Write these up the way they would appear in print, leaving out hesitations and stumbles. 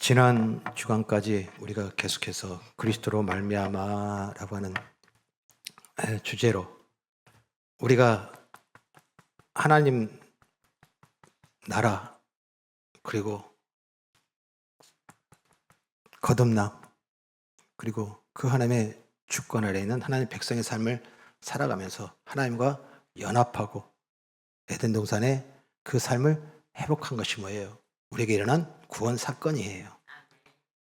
지난 주간까지 우리가 계속해서 그리스도로 말미암아라고 하는 주제로 우리가 하나님 나라 그리고 거듭남 그리고 그 하나님의 주권 아래 있는 하나님 백성의 삶을 살아가면서 하나님과 연합하고 에덴 동산의 그 삶을 회복한 것이 뭐예요? 우리에게 일어난 구원 사건이에요.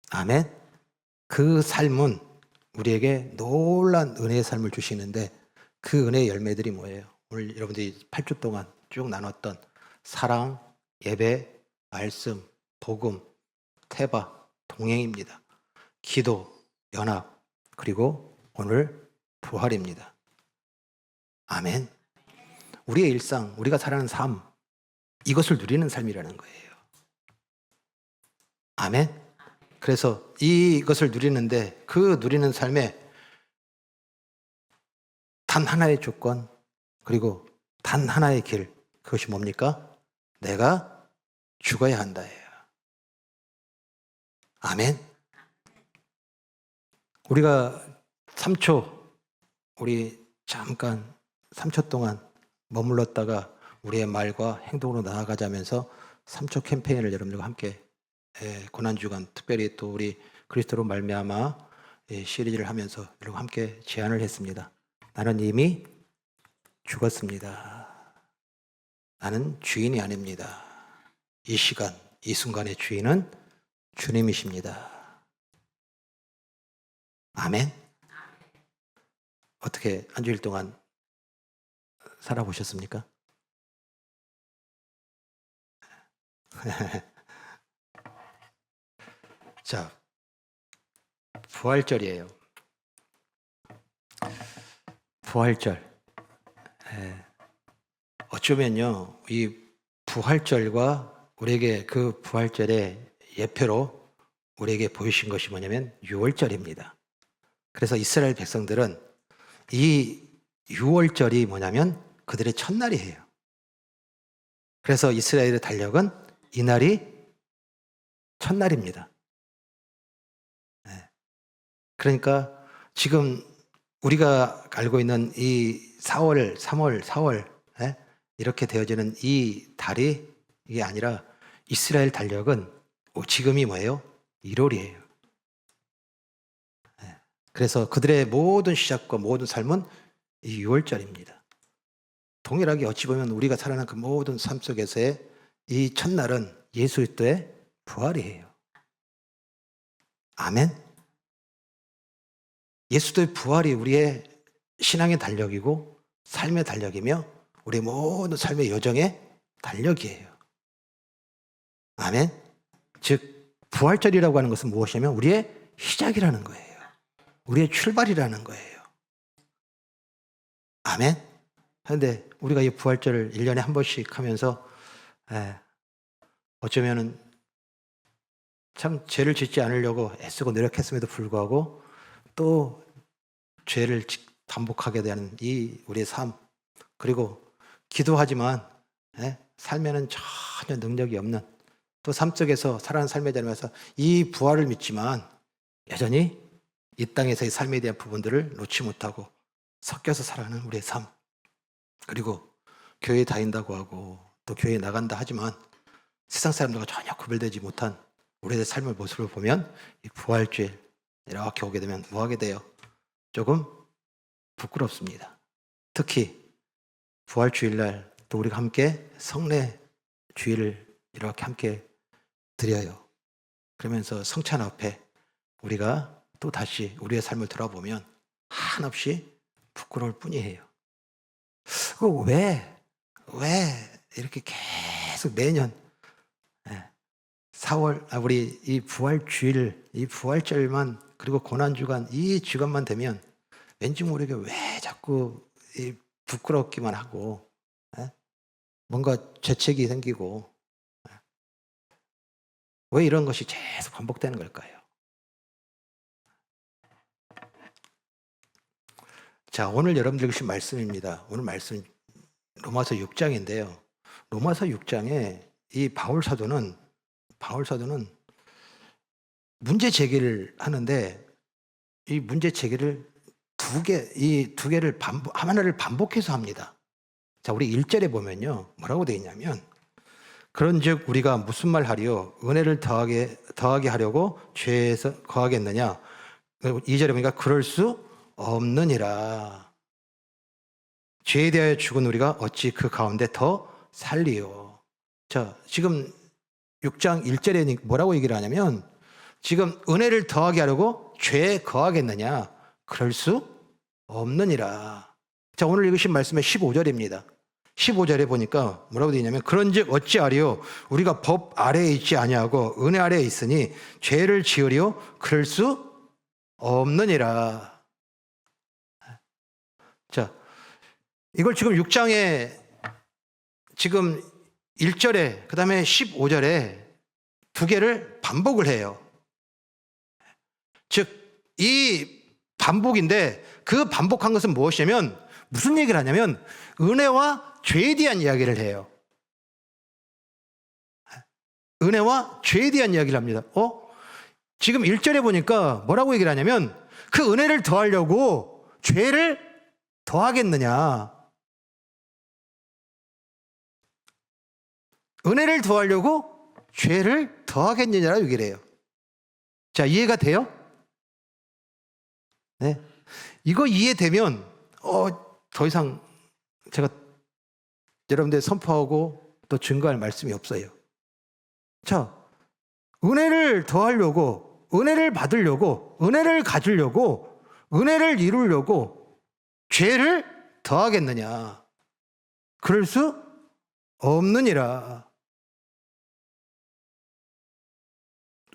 아멘. 그 삶은 우리에게 놀란 은혜의 삶을 주시는데 그 은혜의 열매들이 뭐예요? 오늘 여러분들이 8주 동안 쭉 나눴던 사랑, 예배, 말씀, 복음, 태바, 동행입니다. 기도, 연합, 그리고 오늘 부활입니다. 아멘. 우리의 일상, 우리가 살아가는 삶, 이것을 누리는 삶이라는 거예요. 아멘. 그래서 이것을 누리는데 그 누리는 삶에 단 하나의 조건 그리고 단 하나의 길, 그것이 뭡니까? 내가 죽어야 한다예요. 아멘. 우리가 3초 우리 잠깐 3초 동안 머물렀다가 우리의 말과 행동으로 나아가자면서 3초 캠페인을 여러분들과 함께 고난주간 특별히 또 우리 그리스도로 말미암아 시리즈를 하면서 여러분과 함께 제안을 했습니다. 나는 이미 죽었습니다. 나는 주인이 아닙니다. 이 시간, 이 순간의 주인은 주님이십니다. 아멘. 어떻게 한 주일 동안 살아보셨습니까? 자, 부활절이에요. 부활절. 어쩌면요, 이 부활절과 우리에게 그 부활절의 예표로 우리에게 보이신 것이 뭐냐면 6월절입니다. 그래서 이스라엘 백성들은 이 6월절이 뭐냐면 그들의 첫날이에요. 그래서 이스라엘의 달력은 이날이 첫날입니다. 그러니까 지금 우리가 알고 있는 이 4월, 3월, 4월 이렇게 되어지는 이 달이 이게 아니라 이스라엘 달력은 지금이 뭐예요? 1월이에요. 그래서 그들의 모든 시작과 모든 삶은 이 6월절입니다. 동일하게 어찌 보면 우리가 살아가는 그 모든 삶 속에서의 이 첫날은 예수 그리스도의 부활이에요. 아멘. 예수의 부활이 우리의 신앙의 달력이고 삶의 달력이며 우리 모든 삶의 여정의 달력이에요. 아멘. 즉 부활절이라고 하는 것은 무엇이냐면 우리의 시작이라는 거예요. 우리의 출발이라는 거예요. 아멘. 그런데 우리가 이 부활절을 1년에 한 번씩 하면서 어쩌면은 참 죄를 짓지 않으려고 애쓰고 노력했음에도 불구하고 또 죄를 반복하게 되는 이 우리의 삶, 그리고 기도하지만 삶에는 전혀 능력이 없는 또 삶 속에서 살아가는 삶에 대해서 이 부활을 믿지만 여전히 이 땅에서의 삶에 대한 부분들을 놓지 못하고 섞여서 살아가는 우리의 삶, 그리고 교회에 다닌다고 하고 또 교회에 나간다 하지만 세상 사람들과 전혀 구별되지 못한 우리의 삶의 모습을 보면 이 부활주일 이렇게 오게 되면 뭐 하게 돼요? 조금 부끄럽습니다. 특히 부활주일날 또 우리가 함께 성례 주일을 이렇게 함께 드려요. 그러면서 성찬 앞에 우리가 또 다시 우리의 삶을 돌아보면 한없이 부끄러울 뿐이에요. 왜 이렇게 계속 매년 4월 우리 이 부활주일, 이 부활절만 그리고 고난주간 이 주간만 되면 왠지 모르게 왜 자꾸 부끄럽기만 하고 뭔가 죄책이 생기고 왜 이런 것이 계속 반복되는 걸까요? 자, 오늘 여러분들 주신 말씀입니다. 오늘 말씀 로마서 6장인데요. 로마서 6장에 이 바울 사도는 문제 제기를 하는데 이 문제 제기를 이 두 개를 하나를 반복해서 합니다. 자, 우리 1절에 보면요. 뭐라고 되어 있냐면 그런즉 우리가 무슨 말 하리요? 은혜를 더하게 하려고 죄에서 거하겠느냐? 2절에 보니까 그럴 수 없느니라. 죄에 대하여 죽은 우리가 어찌 그 가운데 더 살리요? 자, 지금 6장 1절에 뭐라고 얘기를 하냐면 지금 은혜를 더하게 하려고 죄에 거하겠느냐? 그럴 수 없느니라. 자, 오늘 읽으신 말씀의 15절입니다. 15절에 보니까 뭐라고 되어 있냐면 그런즉 어찌하리요? 우리가 법 아래에 있지 아니하고 은혜 아래에 있으니 죄를 지으리요? 그럴 수 없느니라. 자, 이걸 지금 6장에 지금 1절에 그 다음에 15절에 두 개를 반복을 해요. 즉, 이 반복인데 그 반복한 것은 무엇이냐면 무슨 얘기를 하냐면 은혜와 죄에 대한 이야기를 해요. 은혜와 죄에 대한 이야기를 합니다. 지금 1절에 보니까 뭐라고 얘기를 하냐면 그 은혜를 더하려고 죄를 더하겠느냐. 은혜를 더하려고 죄를 더하겠느냐라고 얘기를 해요. 자, 이해가 돼요? 네. 이거 이해되면 더 이상 제가 여러분들 선포하고 또 증거할 말씀이 없어요. 자, 은혜를 더하려고, 은혜를 받으려고, 은혜를 가지려고, 은혜를 이루려고 죄를 더하겠느냐? 그럴 수 없느니라.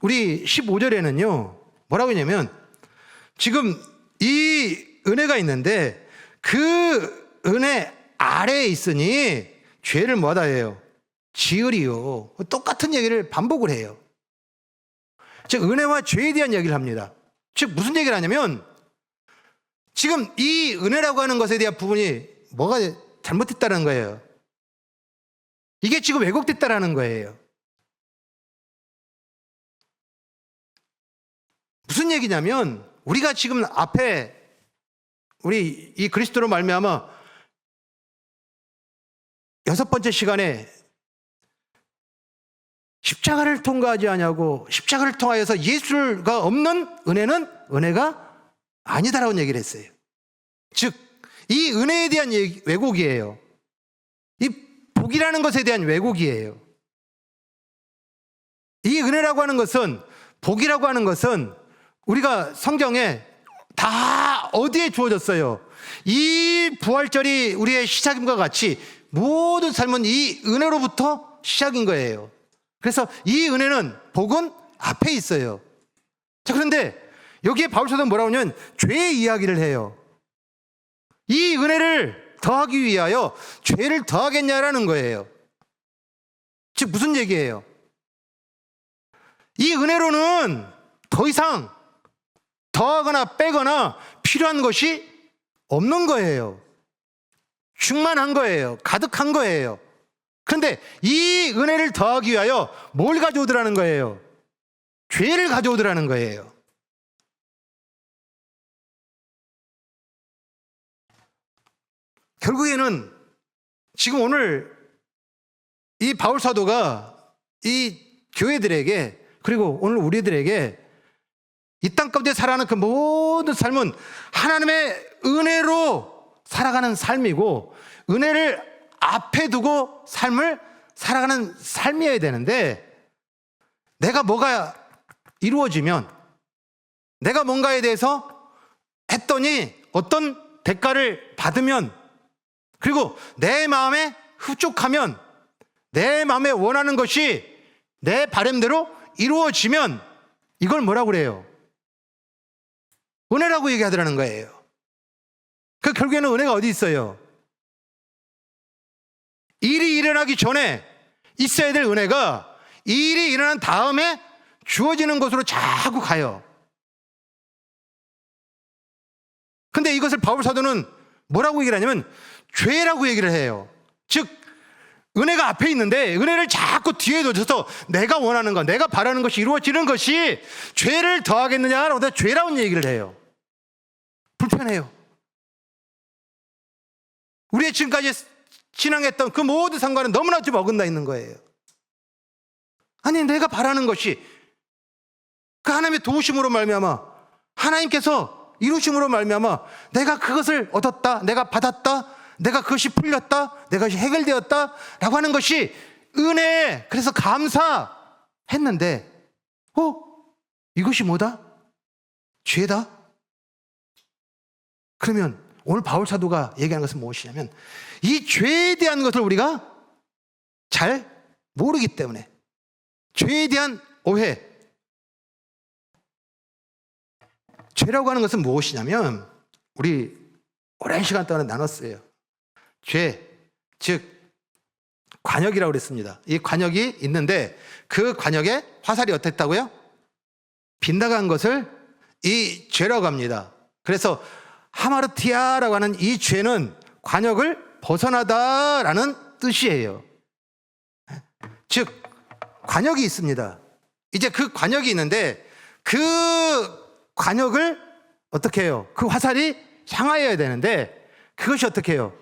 우리 15절에는요, 뭐라고 했냐면, 지금 이 은혜가 있는데 그 은혜 아래에 있으니 죄를 뭐하다 해요? 지으리요. 똑같은 얘기를 반복을 해요. 즉, 은혜와 죄에 대한 얘기를 합니다. 즉, 무슨 얘기를 하냐면 지금 이 은혜라고 하는 것에 대한 부분이 뭐가 잘못됐다는 거예요. 이게 지금 왜곡됐다라는 거예요. 무슨 얘기냐면 우리가 지금 앞에 우리 이 그리스도로 말미암아 6번째 시간에 십자가를 통과하지 않냐고 십자가를 통하여서 예수가 없는 은혜는 은혜가 아니다라고 얘기를 했어요. 즉, 이 은혜에 대한 왜곡이에요. 이 복이라는 것에 대한 왜곡이에요. 이 은혜라고 하는 것은, 복이라고 하는 것은 우리가 성경에 다 어디에 주어졌어요? 이 부활절이 우리의 시작임과 같이 모든 삶은 이 은혜로부터 시작인 거예요. 그래서 이 은혜는, 복은 앞에 있어요. 자, 그런데 여기에 바울사도는 뭐라고 하냐면 죄의 이야기를 해요. 이 은혜를 더하기 위하여 죄를 더하겠냐라는 거예요. 즉, 무슨 얘기예요? 이 은혜로는 더 이상 더하거나 빼거나 필요한 것이 없는 거예요. 충만한 거예요. 가득한 거예요. 그런데 이 은혜를 더하기 위하여 뭘 가져오더라는 거예요? 죄를 가져오더라는 거예요. 결국에는 지금 오늘 이 바울 사도가 이 교회들에게, 그리고 오늘 우리들에게 이 땅 가운데 살아가는 그 모든 삶은 하나님의 은혜로 살아가는 삶이고 은혜를 앞에 두고 삶을 살아가는 삶이어야 되는데, 내가 뭐가 이루어지면, 내가 뭔가에 대해서 했더니 어떤 대가를 받으면, 그리고 내 마음에 흡족하면, 내 마음에 원하는 것이 내 바람대로 이루어지면 이걸 뭐라고 그래요? 은혜라고 얘기하더라는 거예요. 그 결국에는 은혜가 어디 있어요? 일이 일어나기 전에 있어야 될 은혜가 일이 일어난 다음에 주어지는 것으로 자꾸 가요. 근데 이것을 바울 사도는 뭐라고 얘기를 하냐면 죄라고 얘기를 해요. 즉, 은혜가 앞에 있는데 은혜를 자꾸 뒤에 둬서 내가 원하는 것, 내가 바라는 것이 이루어지는 것이 죄를 더하겠느냐라고 죄라는 얘기를 해요. 불편해요. 우리의 지금까지 신앙했던 그 모든 상관은 너무나 좀 어긋나 있는 거예요. 아니, 내가 바라는 것이 그 하나님의 도우심으로 말미암아, 하나님께서 이루심으로 말미암아 내가 그것을 얻었다, 내가 받았다, 내가 그것이 풀렸다, 내가 그것이 해결되었다 라고 하는 것이 은혜. 그래서 감사했는데 이것이 뭐다? 죄다? 그러면 오늘 바울 사도가 얘기하는 것은 무엇이냐면, 이 죄에 대한 것을 우리가 잘 모르기 때문에, 죄에 대한 오해. 죄라고 하는 것은 무엇이냐면, 우리 오랜 시간 동안 나눴어요. 죄, 즉 관역이라고 그랬습니다. 이 관역이 있는데 그 관역에 화살이 어땠다고요? 빗나간 것을 이 죄라고 합니다. 그래서 하마르티아라고 하는 이 죄는 관역을 벗어나다라는 뜻이에요. 즉 관역이 있습니다. 이제 그 관역이 있는데 그 관역을 어떻게 해요? 그 화살이 향하여야 되는데 그것이 어떻게 해요?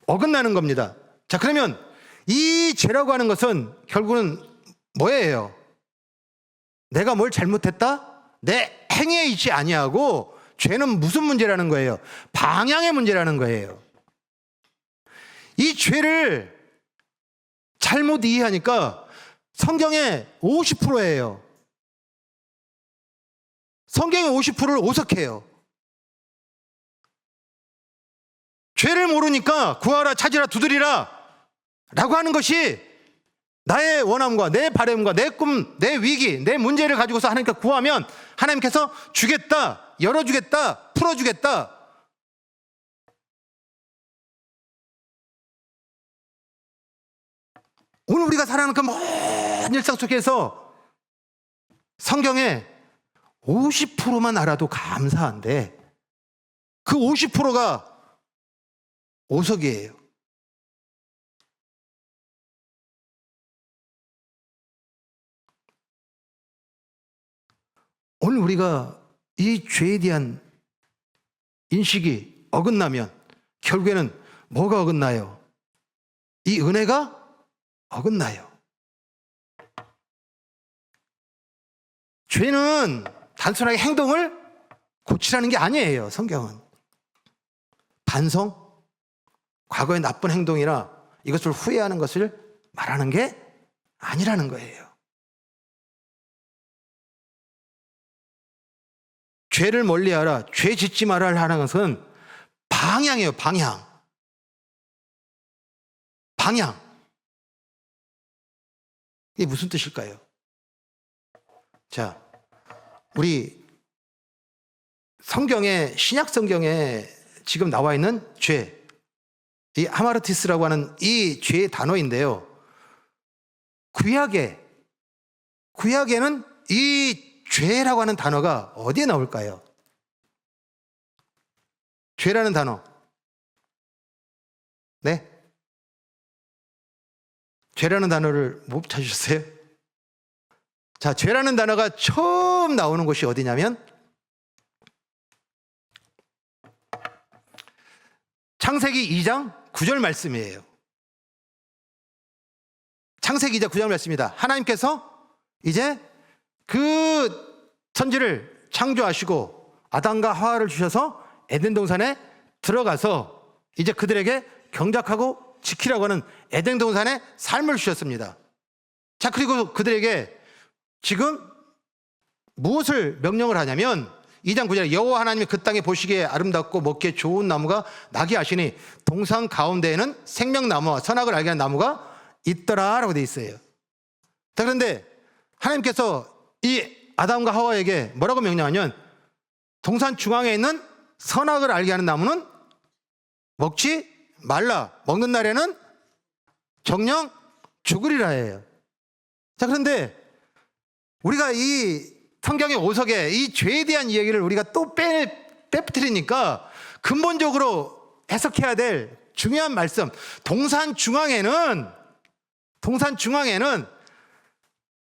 어긋나는 겁니다. 자, 그러면 이 죄라고 하는 것은 결국은 뭐예요? 내가 뭘 잘못했다? 내 행위에 있지 아니하고, 죄는 무슨 문제라는 거예요? 방향의 문제라는 거예요. 이 죄를 잘못 이해하니까 성경의 50%예요. 성경의 50%를 오석해요. 죄를 모르니까 구하라, 찾으라, 두드리라 라고 하는 것이 나의 원함과 내 바람과 내 꿈, 내 위기, 내 문제를 가지고서 하나님께 구하면 하나님께서 주겠다, 열어주겠다, 풀어주겠다. 오늘 우리가 살아가는 그 먼 일상 속에서 성경에 50%만 알아도 감사한데 그 50%가 오석이에요. 오늘 우리가 이 죄에 대한 인식이 어긋나면 결국에는 뭐가 어긋나요? 이 은혜가 어긋나요. 죄는 단순하게 행동을 고치라는 게 아니에요. 성경은 반성, 과거의 나쁜 행동이나 이것을 후회하는 것을 말하는 게 아니라는 거예요. 죄를 멀리하라, 죄 짓지 말아야 하는 것은 방향이에요. 방향. 이게 무슨 뜻일까요? 자, 우리 성경에, 신약 성경에 지금 나와 있는 죄, 이 하마르티스라고 하는 이 죄의 단어인데요. 구약에는 이 죄라고 하는 단어가 어디에 나올까요? 죄라는 단어. 네? 죄라는 단어를 못 찾으셨어요? 자, 죄라는 단어가 처음 나오는 곳이 어디냐면 창세기 2장 9절 말씀이에요. 창세기 2장 9절 말씀입니다. 하나님께서 이제 그 천지를 창조하시고 아담과 하와를 주셔서 에덴 동산에 들어가서 이제 그들에게 경작하고 지키라고 하는 에덴 동산의 삶을 주셨습니다. 자, 그리고 그들에게 지금 무엇을 명령을 하냐면 2장 9절에 여호와 하나님이 그 땅에 보시기에 아름답고 먹기에 좋은 나무가 나게 하시니 동산 가운데에는 생명나무와 선악을 알게 하는 나무가 있더라 라고 되어 있어요. 자, 그런데 하나님께서 이 아담과 하와에게 뭐라고 명령하냐면 동산 중앙에 있는 선악을 알게 하는 나무는 먹지 말라. 먹는 날에는 정녕 죽으리라 해요. 자, 그런데 우리가 이 성경의 오석에 이 죄에 대한 이야기를 우리가 또 빼뜨리니까 근본적으로 해석해야 될 중요한 말씀. 동산 중앙에는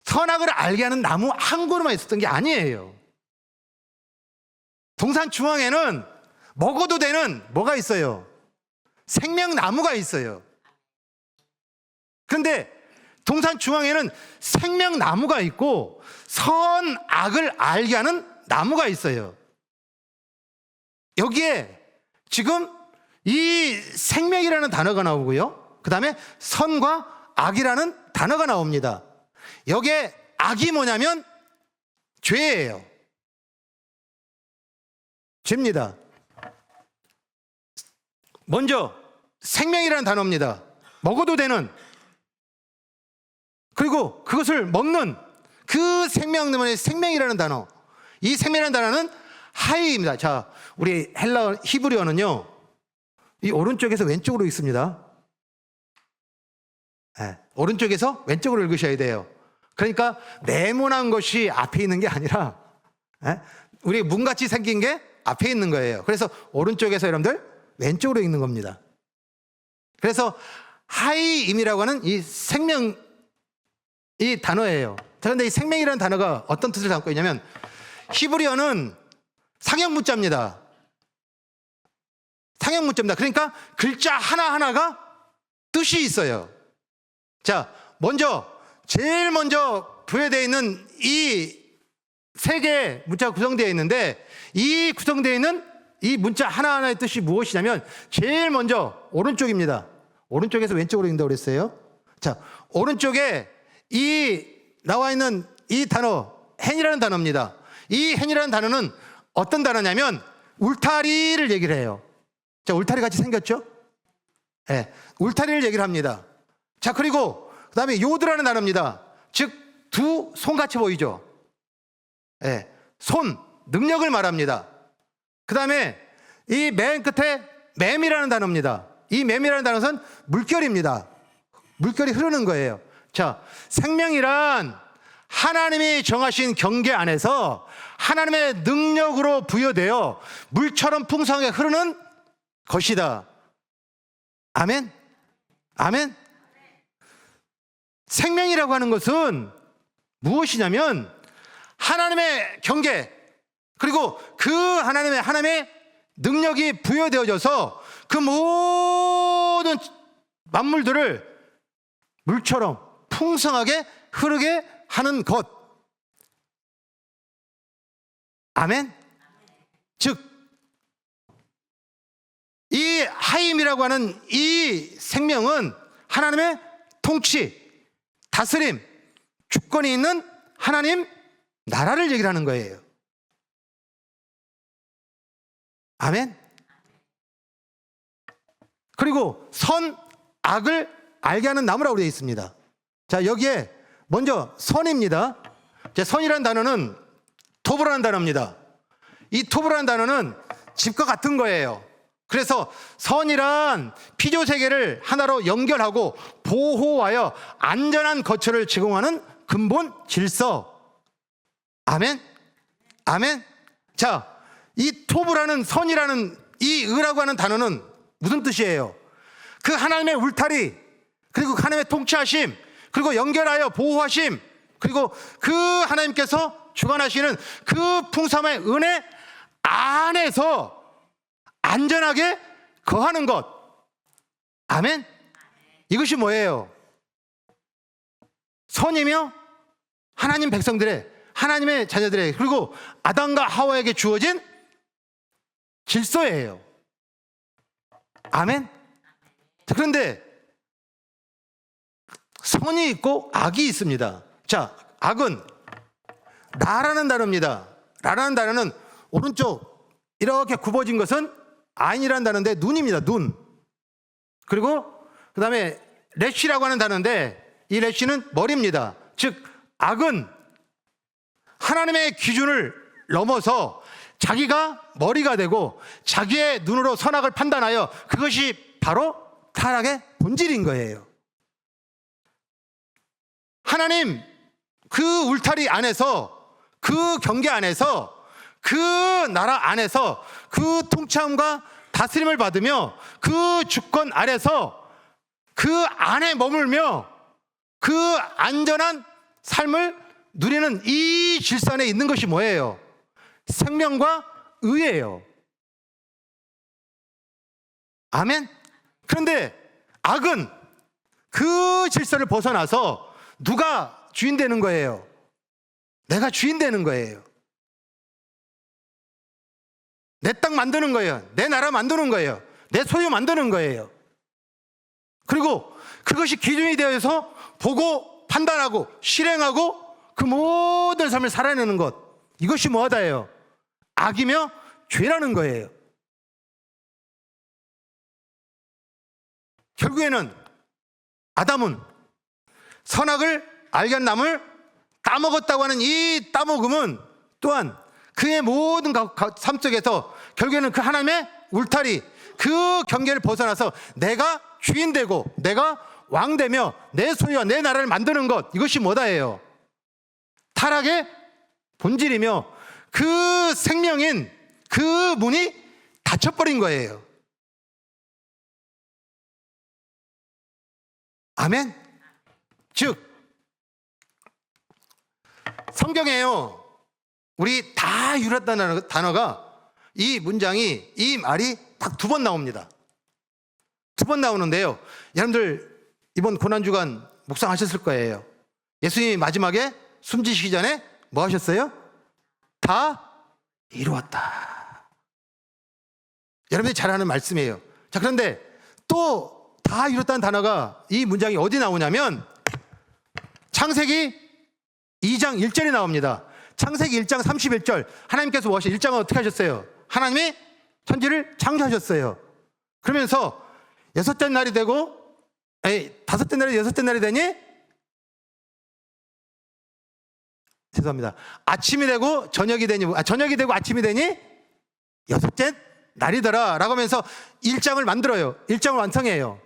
선악을 알게 하는 나무 한 그루만 있었던 게 아니에요. 동산 중앙에는 먹어도 되는 뭐가 있어요? 생명나무가 있어요. 그런데 동산 중앙에는 생명나무가 있고 선악을 알게 하는 나무가 있어요. 여기에 지금 이 생명이라는 단어가 나오고요, 그 다음에 선과 악이라는 단어가 나옵니다. 여기에 악이 뭐냐면 죄예요. 죄입니다. 먼저 생명이라는 단어입니다. 먹어도 되는, 그리고 그것을 먹는 그 생명 때문에 생명이라는 단어, 이 생명이라는 단어는 하이입니다. 자, 우리 헬라 히브리어는요, 이 오른쪽에서 왼쪽으로 읽습니다. 네, 오른쪽에서 왼쪽으로 읽으셔야 돼요. 그러니까 네모난 것이 앞에 있는 게 아니라, 우리 문같이 생긴 게 앞에 있는 거예요. 그래서 오른쪽에서 여러분들 왼쪽으로 읽는 겁니다. 그래서 하이임이라고 하는 이 생명, 이 단어예요. 자, 그런데 이 생명이라는 단어가 어떤 뜻을 담고 있냐면, 히브리어는 상형문자입니다. 상형문자입니다. 그러니까 글자 하나하나가 뜻이 있어요. 자, 제일 먼저 부여되어 있는 이 세 개의 문자가 구성되어 있는데, 이 구성되어 있는 이 문자 하나하나의 뜻이 무엇이냐면, 제일 먼저 오른쪽입니다. 오른쪽에서 왼쪽으로 읽는다고 그랬어요. 자, 오른쪽에 이 나와 있는 이 단어, hen이라는 단어입니다. 이 hen이라는 단어는 어떤 단어냐면 울타리를 얘기를 해요. 자, 울타리 같이 생겼죠? 네, 울타리를 얘기를 합니다. 자, 그리고 그 다음에 요드라는 단어입니다. 즉, 두 손같이 보이죠? 네, 손, 능력을 말합니다. 그 다음에 이 맨 끝에 맴이라는 단어입니다. 이 맴이라는 단어는 물결입니다. 물결이 흐르는 거예요. 자, 생명이란 하나님이 정하신 경계 안에서 하나님의 능력으로 부여되어 물처럼 풍성하게 흐르는 것이다. 아멘? 아멘? 생명이라고 하는 것은 무엇이냐면 하나님의 경계, 그리고 그 하나님의 능력이 부여되어져서 그 모든 만물들을 물처럼 풍성하게 흐르게 하는 것. 아멘? 즉, 이 하임이라고 하는 이 생명은 하나님의 통치, 다스림, 주권이 있는 하나님 나라를 얘기를 하는 거예요. 아멘? 그리고 선, 악을 알게 하는 나무라고 되어 있습니다. 자, 여기에 먼저 선입니다. 자, 선이라는 단어는 토브라는 단어입니다. 이 토브라는 단어는 집과 같은 거예요. 그래서 선이란 피조세계를 하나로 연결하고 보호하여 안전한 거처를 제공하는 근본 질서. 아멘? 아멘? 자, 이 토브라는, 선이라는 이 의라고 하는 단어는 무슨 뜻이에요? 그 하나님의 울타리, 그리고 그 하나님의 통치하심, 그리고 연결하여 보호하심, 그리고 그 하나님께서 주관하시는 그 풍성의 은혜 안에서 안전하게 거하는 것. 아멘? 이것이 뭐예요? 선이며 하나님 백성들의, 하나님의 자녀들의, 그리고 아담과 하와에게 주어진 질서예요. 아멘? 자, 그런데 선이 있고 악이 있습니다. 자, 악은 라라는 단어입니다. 라라는 단어는 오른쪽 이렇게 굽어진 것은 아인이라는 단어인데 눈입니다. 눈. 그리고 그 다음에 래쉬라고 하는 단어인데 이 래쉬는 머리입니다. 즉, 악은 하나님의 기준을 넘어서 자기가 머리가 되고 자기의 눈으로 선악을 판단하여 그것이 바로 타락의 본질인 거예요. 하나님 그 울타리 안에서, 그 경계 안에서, 그 나라 안에서 그 통치함과 다스림을 받으며 그 주권 아래서 그 안에 머물며 그 안전한 삶을 누리는 이 질서 안에 있는 것이 뭐예요? 생명과 의예요. 아멘? 그런데 악은 그 질서를 벗어나서 누가 주인 되는 거예요? 내가 주인 되는 거예요. 내 땅 만드는 거예요. 내 나라 만드는 거예요. 내 소유 만드는 거예요. 그리고 그것이 기준이 되어서 보고 판단하고 실행하고 그 모든 삶을 살아내는 것, 이것이 뭐하다예요? 악이며 죄라는 거예요. 결국에는 아담은 선악을 알게 한 나무를 따먹었다고 하는 이 따먹음은 또한 그의 모든 삶 속에서 결국에는 그 하나님의 울타리, 그 경계를 벗어나서 내가 주인 되고 내가 왕 되며 내 소유와 내 나라를 만드는 것, 이것이 뭐다예요? 타락의 본질이며 그 생명인 그 문이 닫혀버린 거예요. 아멘? 즉 성경에요, 우리 다 이뤘다는 단어가, 이 문장이, 이 말이 딱 2번 나옵니다. 2번 나오는데요, 여러분들 이번 고난주간 묵상하셨을 거예요. 예수님이 마지막에 숨지시기 전에 뭐 하셨어요? 다 이루었다. 여러분들이 잘 아는 말씀이에요. 자, 그런데 또 다 이뤘다는 단어가, 이 문장이 어디 나오냐면 창세기 2장 1절에 나옵니다. 창세기 1장 31절, 하나님께서 뭐하셨어요? 1장은 어떻게 하셨어요? 하나님이 천지를 창조하셨어요. 그러면서 다섯째 날이 여섯째 날이 되니, 죄송합니다, 아침이 되고 저녁이 되니, 저녁이 되고 아침이 되니 여섯째 날이더라 라고 하면서 1장을 만들어요. 1장을 완성해요.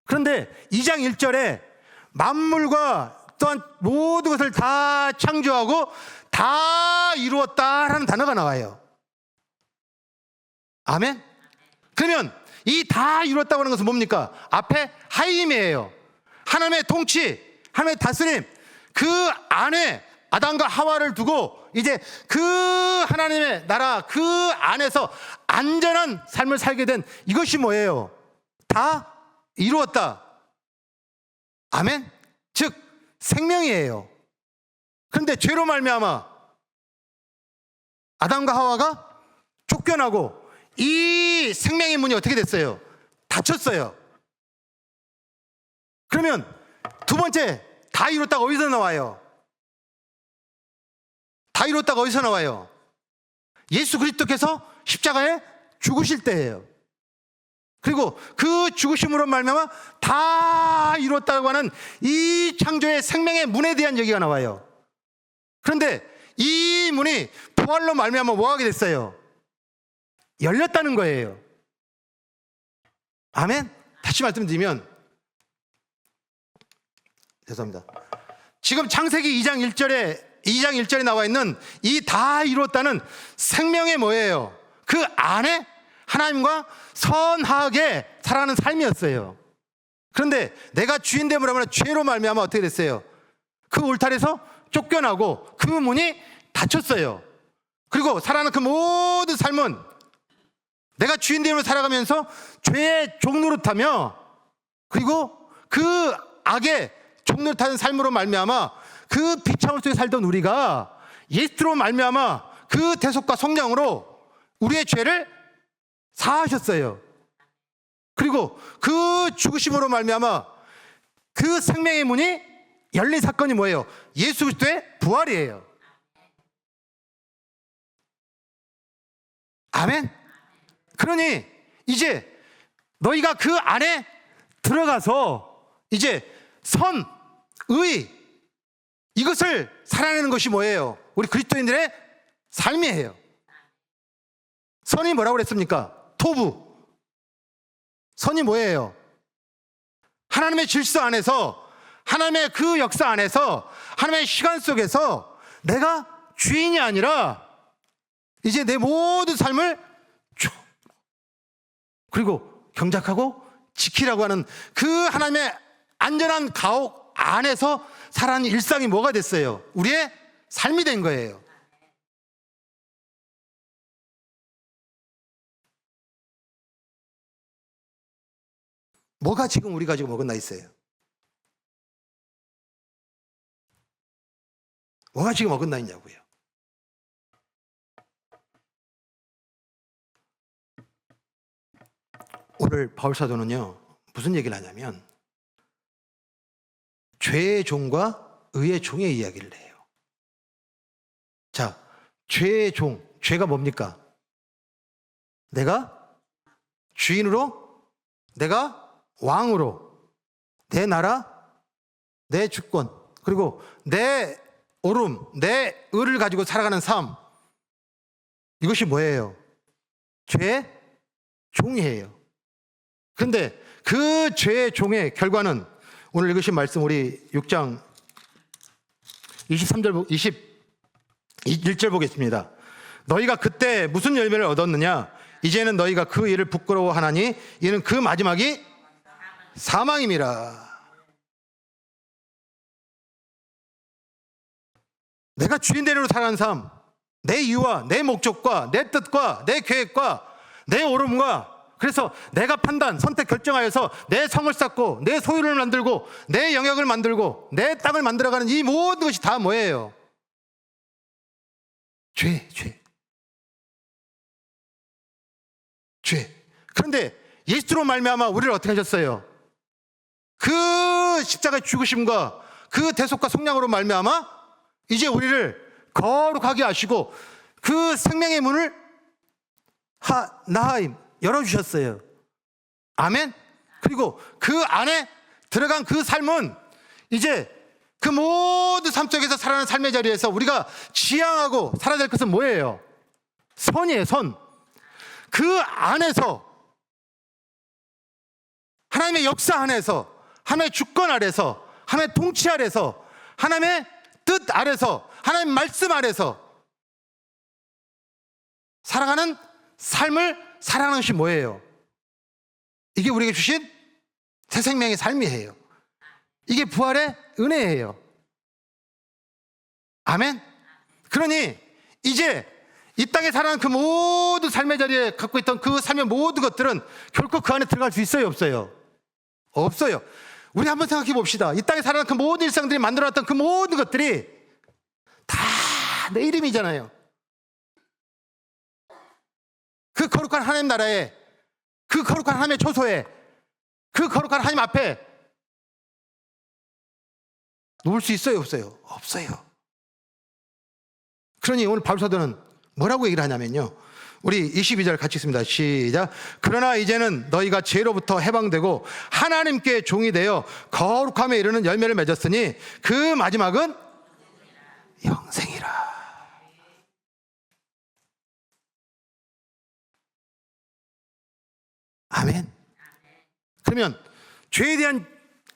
그런데 2장 1절에 만물과 또한 모든 것을 다 창조하고 다 이루었다라는 단어가 나와요. 아멘? 그러면 이 다 이루었다고 하는 것은 뭡니까? 앞에 하임이에요. 하나님의 통치, 하나님의 다스림, 그 안에 아담과 하와를 두고 이제 그 하나님의 나라, 그 안에서 안전한 삶을 살게 된, 이것이 뭐예요? 다 이루었다. 아멘? 즉 생명이에요. 그런데 죄로 말미암아 아담과 하와가 쫓겨나고 이 생명의 문이 어떻게 됐어요? 닫혔어요. 그러면 2번째, 다 이뤘다가 어디서 나와요? 다 이뤘다가 어디서 나와요? 예수 그리스도께서 십자가에 죽으실 때예요. 그리고 그 죽으심으로 말미암아 다 이뤘다고 하는 이 창조의 생명의 문에 대한 얘기가 나와요. 그런데 이 문이 부활로 말미암아 뭐 하게 됐어요? 열렸다는 거예요. 아멘? 다시 말씀드리면, 죄송합니다, 지금 창세기 2장 1절에 나와 있는 이 다 이뤘다는 생명의 뭐예요? 그 안에 하나님과 선하게 살아가는 삶이었어요. 그런데 내가 주인 됨을 하면 죄로 말미암아 어떻게 됐어요? 그 울타리에서 쫓겨나고 그 문이 닫혔어요. 그리고 살아가는 그 모든 삶은 내가 주인 됨으로 살아가면서 죄의 종노릇하며, 그리고 그 악의 종노릇하는 삶으로 말미암아 그 비참함 속에 살던 우리가 예수로 말미암아 그 대속과 성령으로 우리의 죄를 사하셨어요. 그리고 그 죽으심으로 말미암아 그 생명의 문이 열린 사건이 뭐예요? 예수 그리스도의 부활이에요. 아멘? 그러니 이제 너희가 그 안에 들어가서 이제 선, 의, 이것을 살아내는 것이 뭐예요? 우리 그리스도인들의 삶이에요. 선이 뭐라고 그랬습니까? 토부. 선이 뭐예요? 하나님의 질서 안에서, 하나님의 그 역사 안에서, 하나님의 시간 속에서 내가 주인이 아니라 이제 내 모든 삶을, 그리고 경작하고 지키라고 하는 그 하나님의 안전한 가옥 안에서 살아가는 일상이 뭐가 됐어요? 우리의 삶이 된 거예요. 뭐가 지금 우리가 지금 어긋나 있어요? 뭐가 지금 어긋나 있냐고요? 오늘 바울사도는요, 무슨 얘기를 하냐면 죄의 종과 의의 종의 이야기를 해요. 자, 죄의 종, 죄가 뭡니까? 내가 주인으로, 내가 왕으로, 내 나라, 내 주권, 그리고 내 오름, 내 의를 가지고 살아가는 삶. 이것이 뭐예요? 죄의 종이에요. 그런데 그 죄의 종의 결과는 오늘 읽으신 말씀 우리 6장 21절 보겠습니다. 너희가 그때 무슨 열매를 얻었느냐? 이제는 너희가 그 일을 부끄러워하나니 이는 그 마지막이 사망임이라. 내가 주인대로 살아가는 삶, 내 이유와 내 목적과 내 뜻과 내 계획과 내 오름과, 그래서 내가 판단, 선택, 결정하여서 내 성을 쌓고 내 소유를 만들고 내 영역을 만들고 내 땅을 만들어가는 이 모든 것이 다 뭐예요? 죄. 그런데 예수로 말미암아 우리를 어떻게 하셨어요? 그 십자가 죽으심과 그 대속과 속량으로 말미암아 이제 우리를 거룩하게 하시고 그 생명의 문을 나하임 열어주셨어요. 아멘. 그리고 그 안에 들어간 그 삶은 이제 그 모든 삶 속에서 살아가는 삶의 자리에서 우리가 지향하고 살아야 될 것은 뭐예요? 선이에요. 선. 그 안에서 하나님의 역사 안에서, 하나님의 주권 아래서, 하나님의 통치 아래서, 하나님의 뜻 아래서, 하나님의 말씀 아래서 살아가는 삶을 살아가는 것이 뭐예요? 이게 우리에게 주신 새 생명의 삶이에요. 이게 부활의 은혜예요. 아멘. 그러니 이제 이 땅에 살아가는 그 모든 삶의 자리에 갖고 있던 그 삶의 모든 것들은 결코 그 안에 들어갈 수 있어요, 없어요? 없어요. 우리 한번 생각해 봅시다. 이 땅에 살아가는 그 모든 일상들이 만들어놨던 그 모든 것들이 다 내 이름이잖아요. 그 거룩한 하나님 나라에, 그 거룩한 하나님의 초소에, 그 거룩한 하나님 앞에 놓을 수 있어요, 없어요? 없어요. 그러니 오늘 바울사도는 뭐라고 얘기를 하냐면요, 우리 22절 같이 읽습니다. 시작. 그러나 이제는 너희가 죄로부터 해방되고 하나님께 종이 되어 거룩함에 이르는 열매를 맺었으니 그 마지막은 영생이라. 아멘. 그러면 죄에 대한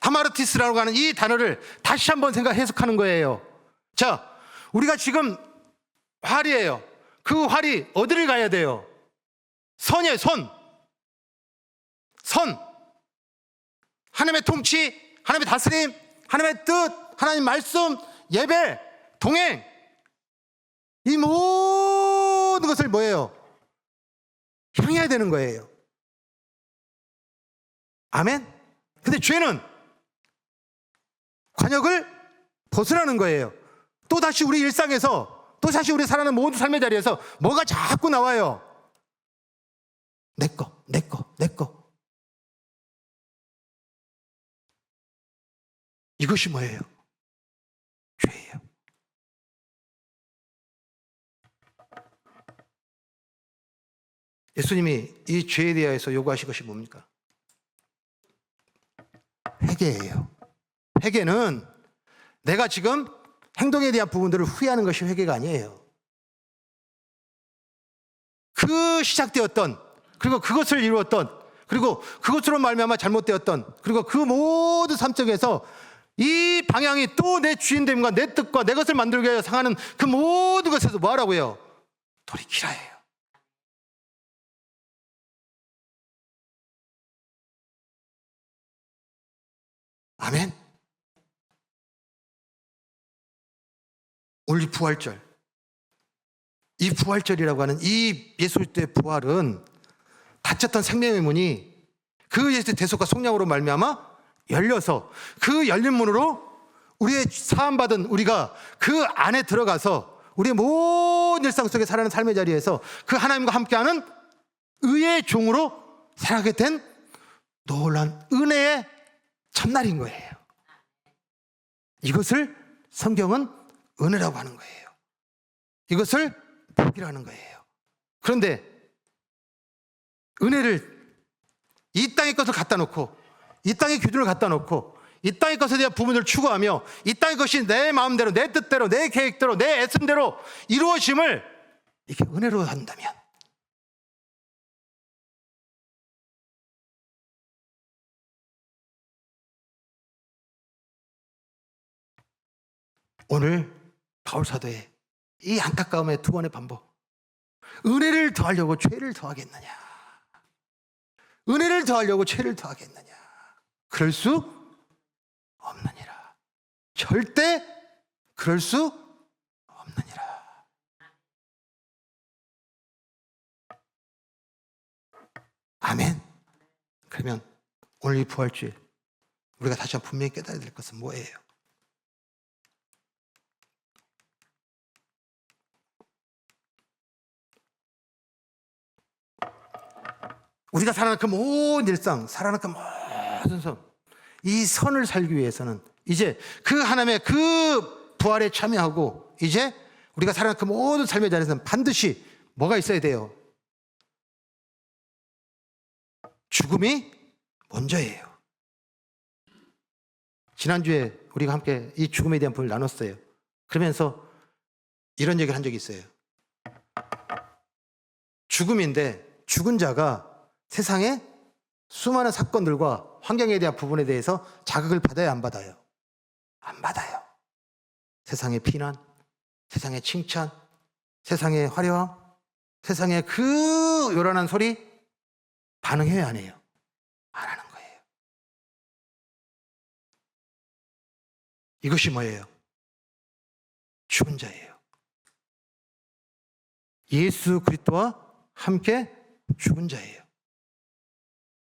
하마르티스라고 하는 이 단어를 다시 한번 해석하는 거예요. 자, 우리가 지금 활이에요. 그 활이 어디를 가야 돼요? 선이에요. 선. 하나님의 통치, 하나님의 다스림, 하나님의 뜻, 하나님의 말씀, 예배, 동행, 이 모든 것을 뭐예요? 향해야 되는 거예요. 아멘. 근데 죄는 관역을 벗으라는 거예요. 또 다시 우리 일상에서, 또 다시 우리 살아가는 모든 삶의 자리에서 뭐가 자꾸 나와요? 내 거. 이것이 뭐예요? 죄예요. 예수님이 이 죄에 대해서 요구하신 것이 뭡니까? 회개예요. 회개는 내가 지금 행동에 대한 부분들을 후회하는 것이 회개가 아니에요. 그 시작되었던, 그리고 그것을 이루었던, 그리고 그것으로 말미암아 잘못되었던, 그리고 그 모든 삶 속에서 이 방향이 또 내 주인됨과 내 뜻과 내 것을 만들기 위해 상하는 그 모든 것에서 뭐 하라고요? 돌이키라 해요. 아멘. 오늘 이 부활절, 이 부활절이라고 하는 이 예수 그리스도의 부활은 닫혔던 생명의 문이 그 예수의 대속과 속량으로 말미암아 열려서 그 열린 문으로 우리의 사함받은 우리가 그 안에 들어가서 우리의 모든 일상 속에 살아가는 삶의 자리에서 그 하나님과 함께하는 의의 종으로 살아가게 된 놀라운 은혜의 첫날인 거예요. 이것을 성경은 은혜라고 하는 거예요. 이것을 복이라는 거예요. 그런데 은혜를 이 땅의 것을 갖다 놓고 이 땅의 기준을 갖다 놓고 이 땅의 것에 대한 부분을 추구하며 이 땅의 것이 내 마음대로 내 뜻대로 내 계획대로 내 애씀대로 이루어짐을 이렇게 은혜로 한다면 오늘 바울 사도의 이 안타까움의 두 번의 반복, 은혜를 더하려고 죄를 더하겠느냐, 은혜를 더하려고 죄를 더하겠느냐, 그럴 수 없느니라. 절대 그럴 수 없느니라. 아멘. 그러면 오늘 이 부활주일 우리가 다시 한번 분명히 깨달아야 될 것은 뭐예요? 우리가 살아가는 그 모든 일상, 살아가는 그 모든 선, 이 선을 살기 위해서는 이제 그 하나님의 그 부활에 참여하고 이제 우리가 살아가는 그 모든 삶의 자리에서는 반드시 뭐가 있어야 돼요? 죽음이 먼저예요. 지난주에 우리가 함께 이 죽음에 대한 부분을 나눴어요. 그러면서 이런 얘기를 한 적이 있어요. 죽음인데 죽은 자가 세상에 수많은 사건들과 환경에 대한 부분에 대해서 자극을 받아요, 안 받아요? 안 받아요. 세상의 비난, 세상의 칭찬, 세상의 화려함, 세상의 그 요란한 소리 반응해요, 안 해요? 안 하는 거예요. 이것이 뭐예요? 죽은 자예요. 예수 그리스도와 함께 죽은 자예요.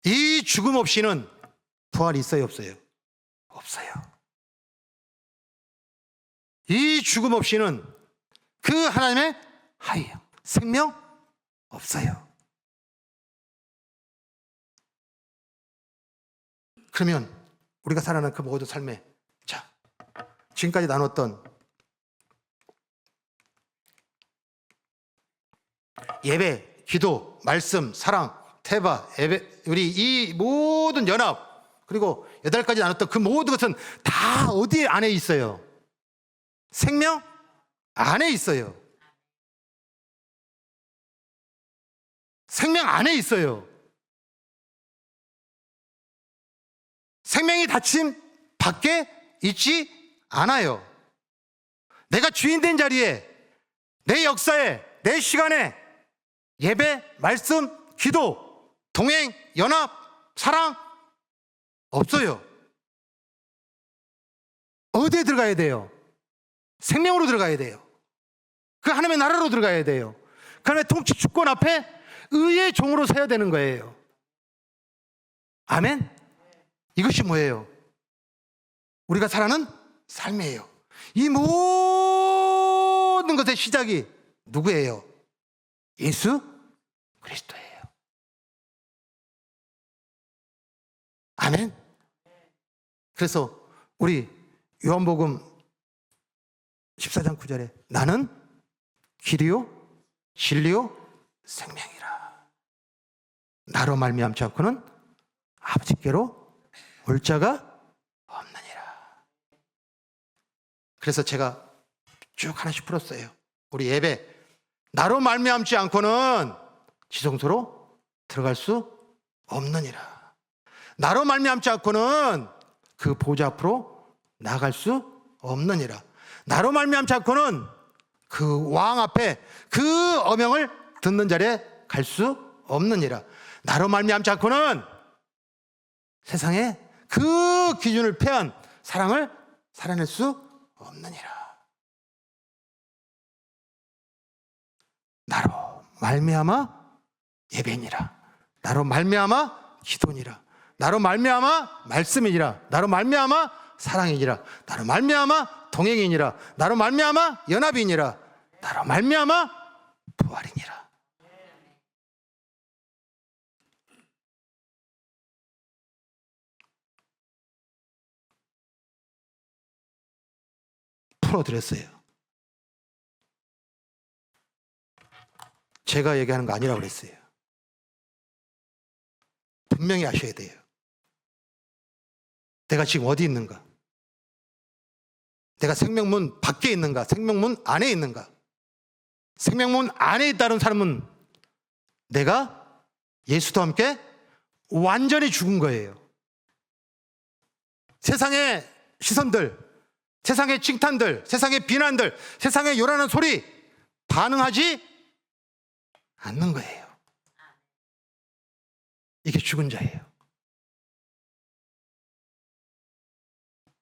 이 죽음 없이는 부활이 있어요, 없어요? 없어요. 이 죽음 없이는 그 하나님의 하예요. 생명 없어요. 그러면 우리가 살아가는 그 모든 삶에 자, 지금까지 나눴던 예배, 기도, 말씀, 사랑, 태바, 예배, 우리 이 모든 연합, 그리고 8가지 나눴던 그 모든 것은 다 어디 안에 있어요? 생명 안에 있어요. 생명 안에 있어요. 생명이 닫힌 밖에 있지 않아요. 내가 주인 된 자리에, 내 역사에, 내 시간에 예배, 말씀, 기도, 동행, 연합, 사랑 없어요. 어디에 들어가야 돼요? 생명으로 들어가야 돼요. 그 하나님의 나라로 들어가야 돼요. 그 하나님의 통치 주권 앞에 의의 종으로 서야 되는 거예요. 아멘? 이것이 뭐예요? 우리가 살아가는 삶이에요. 이 모든 것의 시작이 누구예요? 예수 그리스도예요. 아멘? 그래서 우리 요한복음 14장 9절에 나는 길이요 진리요 생명이라. 나로 말미암지 않고는 아버지께로 올 자가 없느니라. 그래서 제가 쭉 하나씩 풀었어요. 우리 예배, 나로 말미암지 않고는 지성소로 들어갈 수 없느니라. 나로 말미암지 않고는 그 보좌 앞으로 나갈 수 없느니라. 나로 말미암지 않고는 그 왕 앞에 그 어명을 듣는 자리에 갈 수 없느니라. 나로 말미암지 않고는 세상에 그 기준을 패한 사랑을 살아낼 수 없느니라. 나로 말미암아 예배니라. 나로 말미암아 기도니라. 나로 말미암아 말씀이니라. 나로 말미암아 사랑이니라. 나로 말미암아 동행이니라. 나로 말미암아 연합이니라. 나로 말미암아 부활이니라. 풀어드렸어요. 제가 얘기하는 거 아니라고 그랬어요. 분명히 아셔야 돼요. 내가 지금 어디 있는가? 내가 생명문 밖에 있는가? 생명문 안에 있는가? 생명문 안에 있다는 사람은 내가 예수도 함께 완전히 죽은 거예요. 세상의 시선들, 세상의 칭찬들, 세상의 비난들, 세상의 요란한 소리 반응하지 않는 거예요. 이게 죽은 자예요.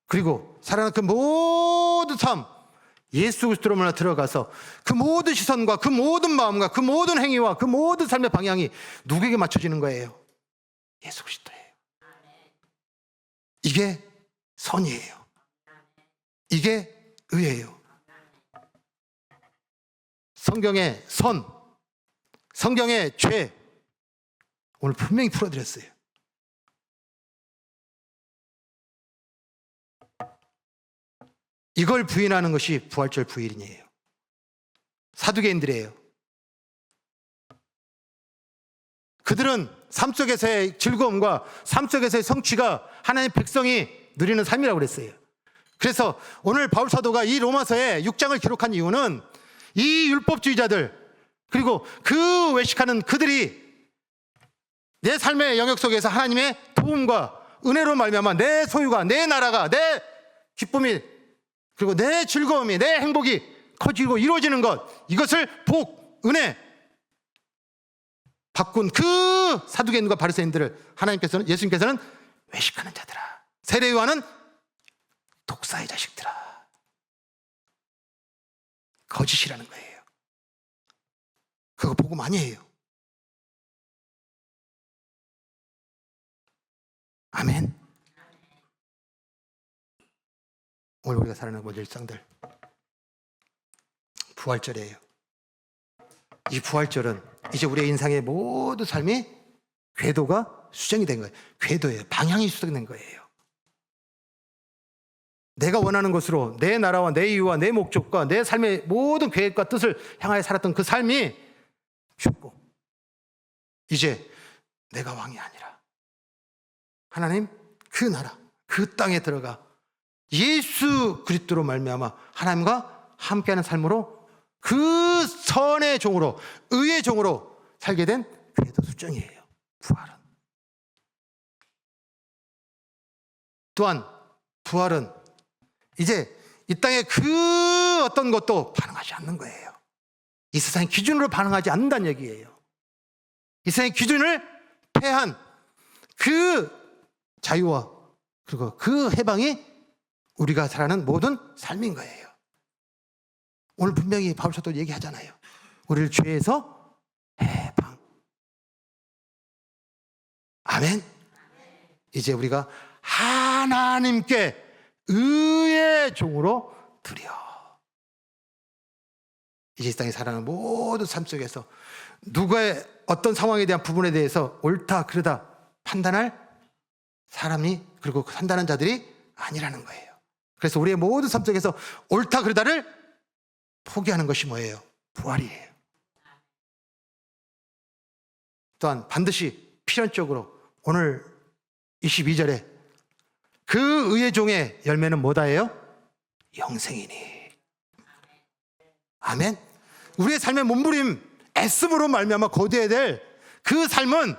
그리고 살아난 그 모든 삶, 예수 그리스도로만 들어가서 그 모든 시선과 그 모든 마음과 그 모든 행위와 그 모든 삶의 방향이 누구에게 맞춰지는 거예요? 예수 그리스도예요. 이게 선이에요. 이게 의예요. 성경의 선, 성경의 죄, 오늘 분명히 풀어드렸어요. 이걸 부인하는 것이 부활절 부인이에요. 사두개인들이에요. 그들은 삶 속에서의 즐거움과 삶 속에서의 성취가 하나님의 백성이 누리는 삶이라고 그랬어요. 그래서 오늘 바울 사도가 이 로마서에 6장을 기록한 이유는 이 율법주의자들 그리고 그 외식하는 그들이 내 삶의 영역 속에서 하나님의 도움과 은혜로 말미암아 내 소유가, 내 나라가, 내 기쁨이 그리고 내 즐거움이, 내 행복이 커지고 이루어지는 것, 이것을 복, 은혜 바꾼 그 사두개인과 바리새인들을 하나님께서는, 예수님께서는 외식하는 자들아, 세례요한은 독사의 자식들아, 거짓이라는 거예요. 그거 복음 아니에요. 아멘. 오늘 우리가 살아가는 모든 일상들 부활절이에요. 이 부활절은 이제 우리의 인생의 모든 삶이 궤도가 수정이 된 거예요. 궤도예요. 방향이 수정된 거예요. 내가 원하는 것으로 내 나라와 내 이유와 내 목적과 내 삶의 모든 계획과 뜻을 향하여 살았던 그 삶이 죽고 이제 내가 왕이 아니라 하나님 그 나라 그 땅에 들어가 예수 그리스도로 말미암아 하나님과 함께하는 삶으로 그 선의 종으로 의의 종으로 살게 된 궤도 수정이에요. 부활은. 또한 부활은 이제 이 땅의 그 어떤 것도 반응하지 않는 거예요. 이 세상의 기준으로 반응하지 않는다는 얘기예요. 이 세상의 기준을 패한 그 자유와 그리고 그 해방이 우리가 살아가는 모든 삶인 거예요. 오늘 분명히 바울 사도 얘기하잖아요. 우리를 죄에서 해방. 아멘. 이제 우리가 하나님께 의의 종으로 드려. 이제 이 땅에 살아가는 모든 삶 속에서 누구의 어떤 상황에 대한 부분에 대해서 옳다 그르다 판단할 사람이 그리고 판단하는 자들이 아니라는 거예요. 그래서 우리의 모든 삶 속에서 옳다 그르다를 포기하는 것이 뭐예요? 부활이에요. 또한 반드시 필연적으로 오늘 22절에 그 의의 종의 열매는 뭐다예요? 영생이니. 아멘. 우리의 삶의 몸부림 애씀으로 말미암아 거두어야 될 그 삶은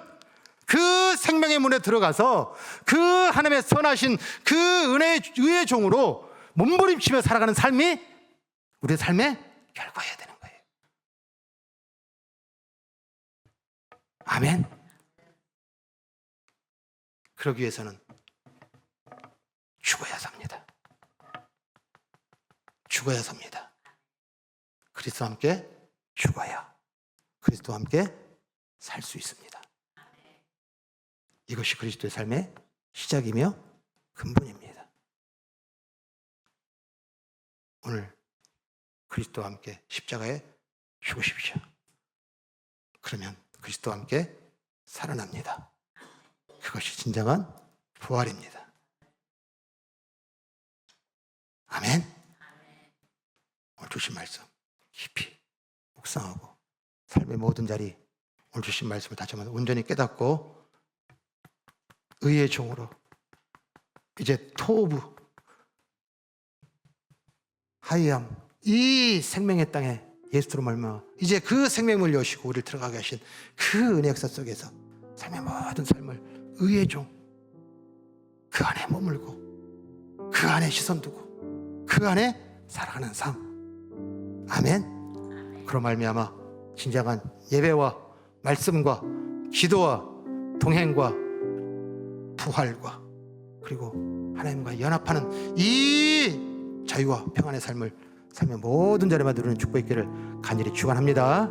그 생명의 문에 들어가서 그 하나님의 선하신 그 은혜의 의의 종으로 몸부림치며 살아가는 삶이 우리의 삶의 결과여야 되는 거예요. 아멘. 그러기 위해서는 죽어야 삽니다. 그리스도와 함께 죽어야 그리스도와 함께 살 수 있습니다. 이것이 그리스도의 삶의 시작이며 근본입니다. 오늘 그리스도와 함께 십자가에 죽으십시오. 그러면 그리스도와 함께 살아납니다. 그것이 진정한 부활입니다. 아멘. 오늘 주신 말씀 깊이 묵상하고 삶의 모든 자리 오늘 주신 말씀을 다시 한번 온전히 깨닫고 의의 종으로 이제 토부 하이암 이 생명의 땅에 예수로 말미암아 이제 그 생명을 여시고 우리를 들어가게 하신 그 은혜 역사 속에서 삶의 모든 삶을 의의 종 그 안에 머물고 그 안에 시선 두고 그 안에 살아가는 삶. 아멘. 그로 말미암아 진정한 예배와 말씀과 기도와 동행과 부활과 그리고 하나님과 연합하는 이 자유와 평안의 삶을 삶의 모든 자리마다 누리는 축복의 길을 간절히 축원합니다.